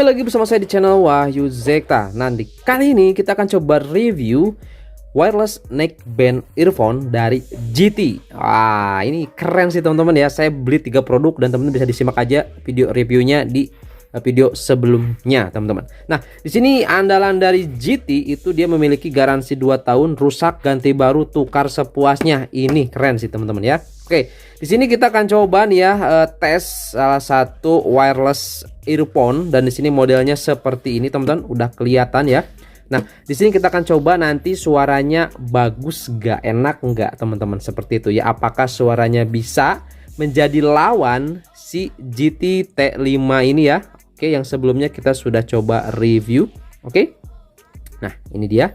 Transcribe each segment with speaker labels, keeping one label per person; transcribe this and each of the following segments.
Speaker 1: kembali lagi bersama saya di channel Wahyu Zekta. Nah, kali ini kita akan coba review wireless neckband earphone dari GT. Wah, ini keren sih teman-teman ya. Saya beli 3 produk dan teman-teman bisa disimak aja video reviewnya di video sebelumnya, teman-teman. Nah, di sini andalan dari GT itu dia memiliki garansi 2 tahun, rusak ganti baru, tukar sepuasnya. Ini keren sih teman-teman ya. Oke, di sini kita akan coba nih ya tes salah satu wireless earphone dan di sini modelnya seperti ini teman-teman, udah kelihatan ya. Nah, di sini kita akan coba nanti suaranya bagus nggak, enak nggak teman-teman, seperti itu ya. Apakah suaranya bisa menjadi lawan si GT T5 ini ya? Oke, yang sebelumnya kita sudah coba review. Oke. Nah, ini dia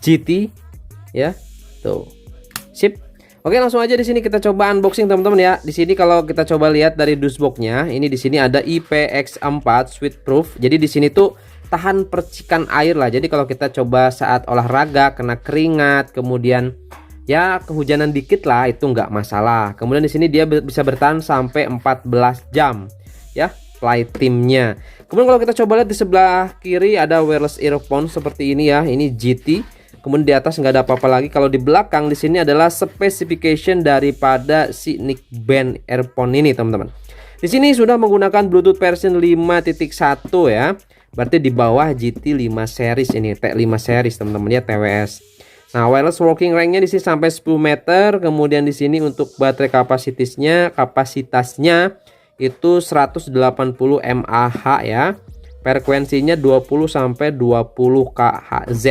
Speaker 1: GT ya. Tuh. Sip. Oke, langsung aja di sini kita coba unboxing teman-teman ya. Di sini kalau kita coba lihat dari dashboardnya, ini di sini ada IPX4 sweatproof. Jadi di sini tuh tahan percikan air lah. Jadi kalau kita coba saat olahraga kena keringat, kemudian ya kehujanan dikit lah, itu nggak masalah. Kemudian di sini dia bisa bertahan sampai 14 jam ya flight timnya. Kemudian kalau kita coba lihat di sebelah kiri ada wireless earphone seperti ini ya. Ini GT. Kemudian di atas nggak ada apa-apa lagi. Kalau di belakang di sini adalah specification daripada si neckband earphone ini teman-teman. Di sini sudah menggunakan Bluetooth version 5.1 ya. Berarti di bawah GT 5 series ini, T5 series teman-teman ya, TWS. Nah, wireless working range-nya di sini sampai 10 meter. Kemudian di sini untuk baterai kapasitasnya itu 180 mAh ya. Frekuensinya 20 sampai 20 kHz.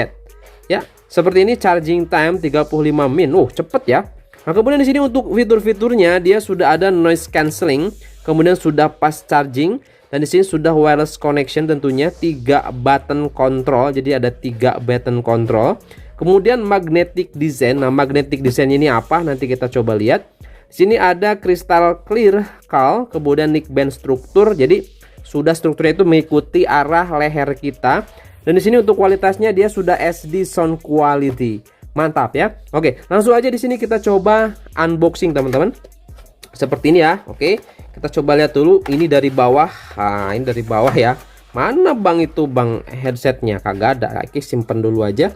Speaker 1: Ya, seperti ini. Charging time 35 min. Cepet ya. Nah, kemudian di sini untuk fitur-fiturnya dia sudah ada noise cancelling, kemudian sudah fast charging, dan di sini sudah wireless connection tentunya, 3 button control. Jadi ada 3 button control. Kemudian magnetic design. Nah, magnetic design ini apa? Nanti kita coba lihat. Di sini ada crystal clear call, kemudian neckband struktur. Jadi sudah strukturnya itu mengikuti arah leher kita. Dan di sini untuk kualitasnya dia sudah SD sound quality. Mantap ya. Oke, langsung aja di sini kita coba unboxing teman-teman. Seperti ini ya. Oke, kita coba lihat dulu ini dari bawah. Nah, ini dari bawah ya. Mana Bang itu Bang headsetnya? Kagak ada. Oke, simpen dulu aja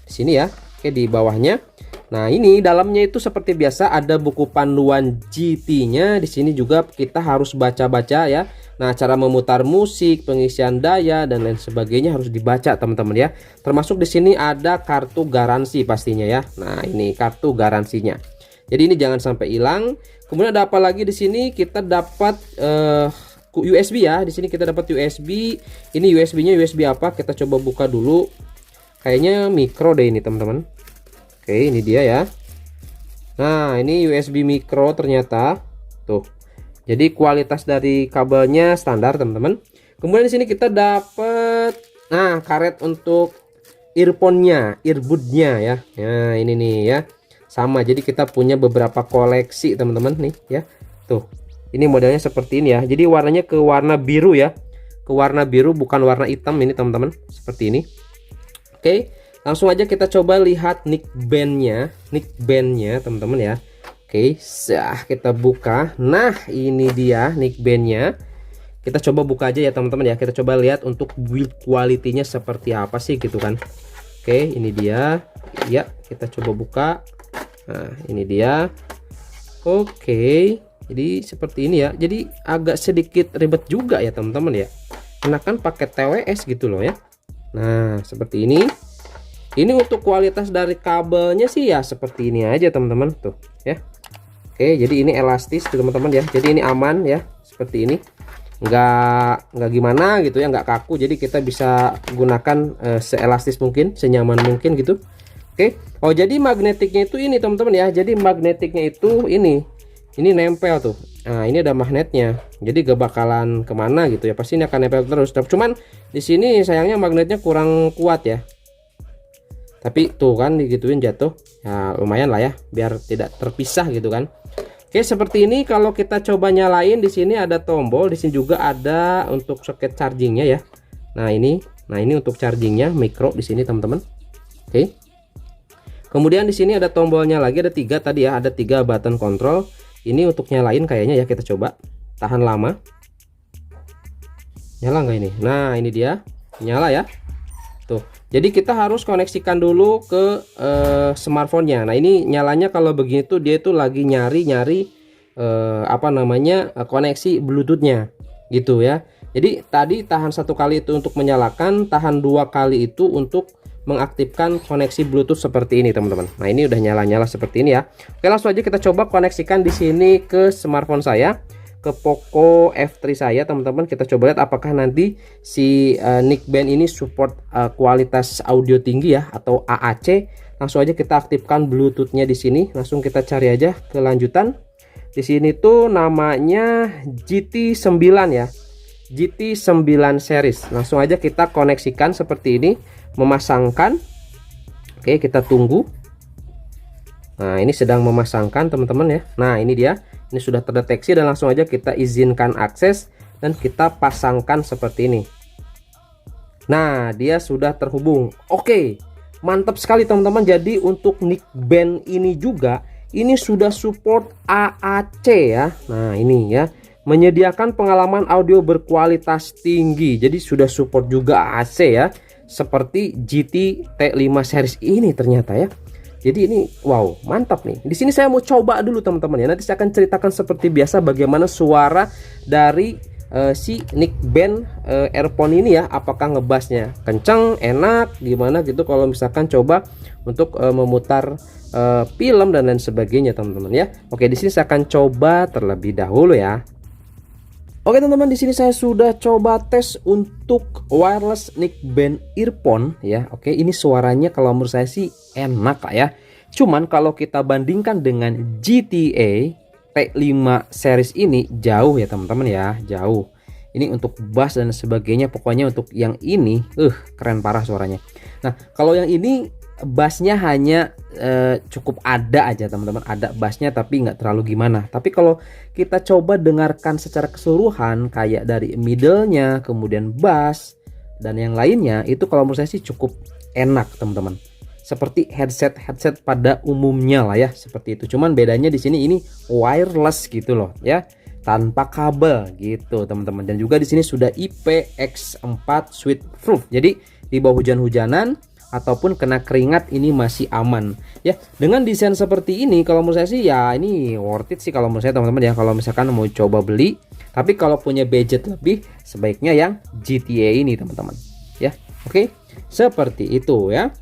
Speaker 1: di sini ya. Oke, di bawahnya. Nah, ini dalamnya itu seperti biasa ada buku panduan GT-nya. Di sini juga kita harus baca-baca ya. Nah, cara memutar musik, pengisian daya dan lain sebagainya harus dibaca teman-teman ya. Termasuk di sini ada kartu garansi pastinya ya. Nah, ini kartu garansinya. Jadi ini jangan sampai hilang. Kemudian ada apa lagi di sini? Kita dapat USB ya. Di sini kita dapat USB. Ini USB-nya USB apa? Kita coba buka dulu. Kayaknya micro deh ini teman-teman. Oke, ini dia ya. Nah, ini USB micro ternyata. Tuh. Jadi kualitas dari kabelnya standar teman-teman. Kemudian di sini kita dapat karet untuk earphone-nya, earbud-nya ya. Nah, ini nih ya. Sama. Jadi kita punya beberapa koleksi teman-teman nih ya. Tuh. Ini modelnya seperti ini ya. Jadi warnanya ke warna biru ya. Ke warna biru bukan warna hitam ini teman-teman. Seperti ini. Oke, langsung aja kita coba lihat neckband-nya teman-teman ya. Oke, kita buka. Nah, ini dia neckband-nya. Kita coba buka aja ya teman-teman ya. Kita coba lihat untuk build quality-nya seperti apa sih gitu kan. Oke, ini dia. Ya, kita coba buka. Nah, ini dia. Oke, jadi seperti ini ya. Jadi agak sedikit ribet juga ya teman-teman ya. Enakan pakai TWS gitu loh ya. Nah, seperti ini. Ini untuk kualitas dari kabelnya sih ya seperti ini aja teman-teman tuh ya. Oke, jadi ini elastis teman-teman ya. Jadi ini aman ya, seperti ini. Nggak gimana gitu ya, nggak kaku. Jadi kita bisa gunakan seelastis mungkin, senyaman mungkin gitu. Oke. Oh, jadi magnetiknya itu ini teman-teman ya. Jadi magnetiknya itu ini nempel tuh. Nah, ini ada magnetnya. Jadi gak bakalan kemana gitu ya. Pasti ini akan nempel terus. Cuman di sini sayangnya magnetnya kurang kuat ya. Tapi tuh kan digituin jatuh. Ya lumayan lah ya, biar tidak terpisah gitu kan. Oke, seperti ini. Kalau kita coba nyalain, di sini ada tombol, di sini juga ada untuk soket chargingnya ya. Nah, ini untuk chargingnya micro di sini teman-teman. Oke. Kemudian di sini ada tombolnya lagi, ada 3 tadi ya, ada 3 button control. Ini untuk nyalain kayaknya ya, kita coba. Tahan lama. Nyala nggak ini? Nah, ini dia. Nyala ya. Tuh. Jadi kita harus koneksikan dulu ke smartphone-nya. Nah, ini nyalanya kalau begini tuh dia tuh lagi nyari-nyari apa namanya? Koneksi Bluetooth-nya. Gitu ya. Jadi tadi tahan 1 kali itu untuk menyalakan, tahan 2 kali itu untuk mengaktifkan koneksi Bluetooth seperti ini, teman-teman. Nah, ini udah nyala-nyala seperti ini ya. Oke, langsung aja kita coba koneksikan di sini ke smartphone saya, ke Poco F3 saya, teman-teman. Kita coba lihat apakah nanti si Nickband ini support kualitas audio tinggi ya, atau AAC. Langsung aja kita aktifkan Bluetooth-nya di sini. Langsung kita cari aja kelanjutan. Di sini tuh namanya GT9 ya. GT9 series. Langsung aja kita koneksikan seperti ini, memasangkan. Oke, kita tunggu. Nah, ini sedang memasangkan, teman-teman ya. Nah, ini dia. Ini sudah terdeteksi dan langsung aja kita izinkan akses dan kita pasangkan seperti ini. Nah, dia sudah terhubung. Oke, mantap sekali teman-teman. Jadi untuk Nickband ini juga ini sudah support AAC ya. Nah, ini ya, menyediakan pengalaman audio berkualitas tinggi. Jadi sudah support juga AAC ya, seperti GT T5 series ini ternyata ya. Jadi ini wow, mantap nih. Di sini saya mau coba dulu teman-teman ya. Nanti saya akan ceritakan seperti biasa bagaimana suara dari si Nickband earphone ini ya. Apakah ngebassnya kenceng, enak, gimana gitu kalau misalkan coba untuk memutar film dan lain sebagainya, teman-teman ya. Oke, di sini saya akan coba terlebih dahulu ya. Oke teman-teman, di sini saya sudah coba tes untuk wireless Nickband earphone ya. Oke, ini suaranya kalau menurut saya sih enak lah ya. Cuman kalau kita bandingkan dengan GTA T5 series ini jauh ya teman-teman ya, jauh. Ini untuk bass dan sebagainya, pokoknya untuk yang ini keren parah suaranya. Nah, kalau yang ini bassnya hanya cukup ada aja teman-teman, ada bassnya tapi nggak terlalu gimana. Tapi kalau kita coba dengarkan secara keseluruhan kayak dari middle-nya, kemudian bass dan yang lainnya, itu kalau menurut saya sih cukup enak teman-teman. Seperti headset pada umumnya lah ya, seperti itu. Cuman bedanya di sini ini wireless gitu loh ya, tanpa kabel gitu teman-teman. Dan juga di sini sudah IPX4 Sweat Proof. Jadi di bawah hujan-hujanan ataupun kena keringat ini masih aman ya. Dengan desain seperti ini kalau menurut saya sih ya ini worth it sih kalau menurut saya teman-teman ya, kalau misalkan mau coba beli. Tapi kalau punya budget lebih, sebaiknya yang GTA ini teman-teman ya. Oke, seperti itu ya.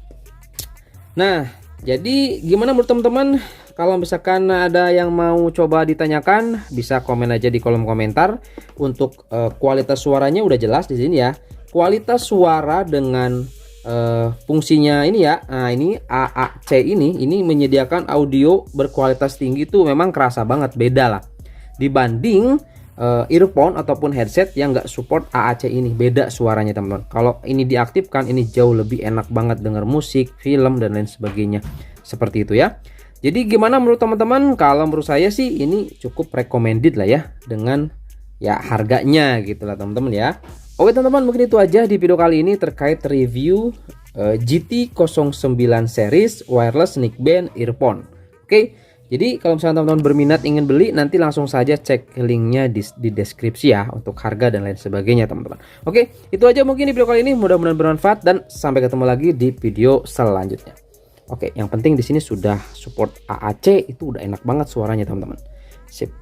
Speaker 1: Nah, jadi gimana menurut teman-teman? Kalau misalkan ada yang mau coba ditanyakan, bisa komen aja di kolom komentar. Untuk kualitas suaranya udah jelas di sini ya. Kualitas suara dengan fungsinya ini ya. Nah, ini AAC ini menyediakan audio berkualitas tinggi, itu memang kerasa banget, beda lah dibanding earphone ataupun headset yang nggak support AAC ini. Beda suaranya teman-teman. Kalau ini diaktifkan, ini jauh lebih enak banget denger musik, film dan lain sebagainya. Seperti itu ya. Jadi gimana menurut teman-teman? Kalau menurut saya sih ini cukup recommended lah ya, dengan ya harganya gitu lah teman-teman ya. Oke teman-teman, mungkin itu aja di video kali ini terkait review GT09 series wireless Nickband earphone. Oke, jadi kalau misalnya teman-teman berminat ingin beli, nanti langsung saja cek linknya di deskripsi ya, untuk harga dan lain sebagainya teman-teman. Oke, itu aja mungkin di video kali ini, mudah-mudahan bermanfaat dan sampai ketemu lagi di video selanjutnya. Oke, yang penting di sini sudah support AAC, itu udah enak banget suaranya teman-teman. Sip.